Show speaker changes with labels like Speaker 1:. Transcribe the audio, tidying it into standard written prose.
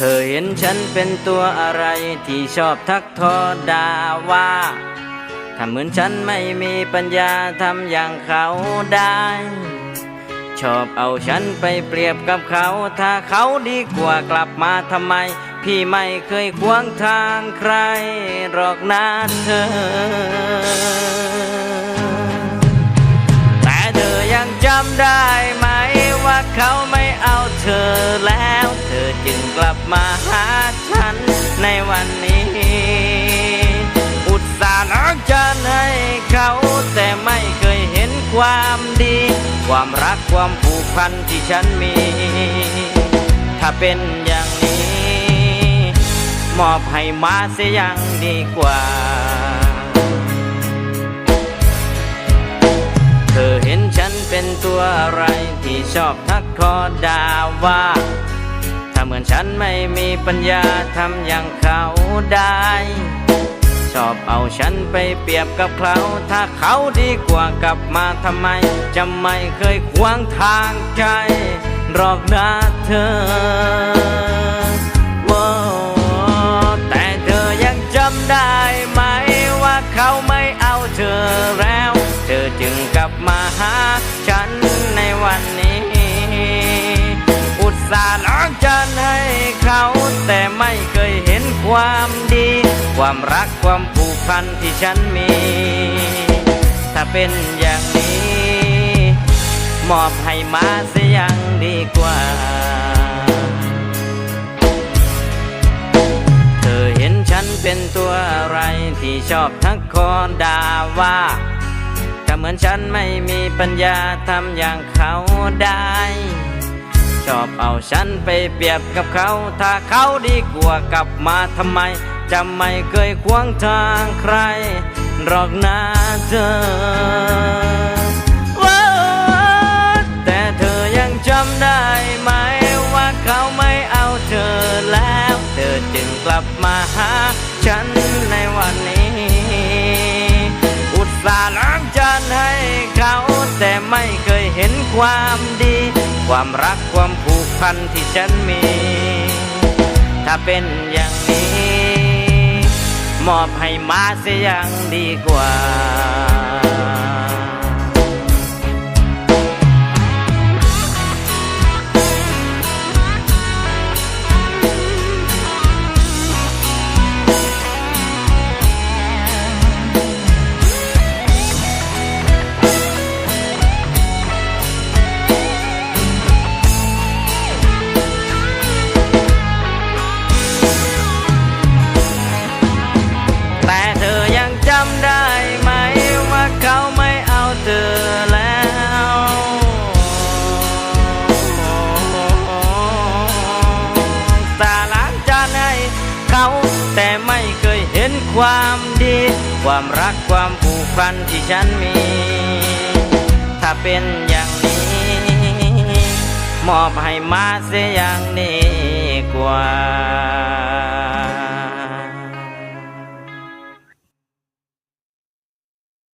Speaker 1: เธอเห็นฉันเป็นตัวอะไรที่ชอบทักทอด่าว่าถ้าเหมือนฉันไม่มีปัญญาทำอย่างเขาได้ชอบเอาฉันไปเปรียบกับเขาถ้าเขาดีกว่ากลับมาทำไมพี่ไม่เคยขวางทางใครหรอกนะเธอแต่เธอยังจำได้ไหมว่าเขาไม่เอาเธอแล้วเธอจึงกลับมาหาฉันในวันนี้อุตส่าห์รักจะให้เขาแต่ไม่เคยเห็นความดีความรักความผูกพันที่ฉันมีถ้าเป็นอย่างนี้มอบให้มาเสียยังดีกว่าเธอเห็นฉันเป็นตัวอะไรที่ชอบทักทอด่าว่าถ้าเหมือนฉันไม่มีปัญญาทำอย่างเขาได้ชอบเอาฉันไปเปรียบกับเขาถ้าเขาดีกว่ากลับมาทำไมจะไม่เคยขวางทางใจหรอกนะเธอแต่เธอยังจำได้ไหมว่าเขาไม่เอาเธอแล้วเธอจึงกลับมาหาฉันในวันนี้อุตส่าห์รักจะให้เขาแต่ไม่เคยเห็นความดีความรักความผูกพันที่ฉันมีถ้าเป็นอย่างนี้มอบให้มาเสียยังดีกว่าเธอเห็นฉันเป็นตัวอะไรที่ชอบทักคอด่าว่าถ้าเหมือนฉันไม่มีปัญญาทำอย่างเขาได้ชอบเอาฉันไปเปรียบกับเขาถ้าเขาดีกว่ากลับมาทำไมจะไม่เคยขวางทางใครหรอกนะเธอแต่เธอยังจำได้ไหมว่าเขาไม่เอาเธอแล้วเธอจึงกลับมาหาฉันในวันนี้อุตส่าห์รักจะให้เขาแต่ไม่เคยเห็นความดีความรักความผูกพันที่ฉันมีถ้าเป็นอย่างนี้มอบให้มาเสียยังดีกว่าจำได้ไหมว่าเขาไม่เอาเธอแล้วตาล้างจานให้เขาแต่ไม่เคยเห็นความดีความรักความผูกพันที่ฉันมีถ้าเป็นอย่างนี้มอบให้มาเสียอย่างดีกว่า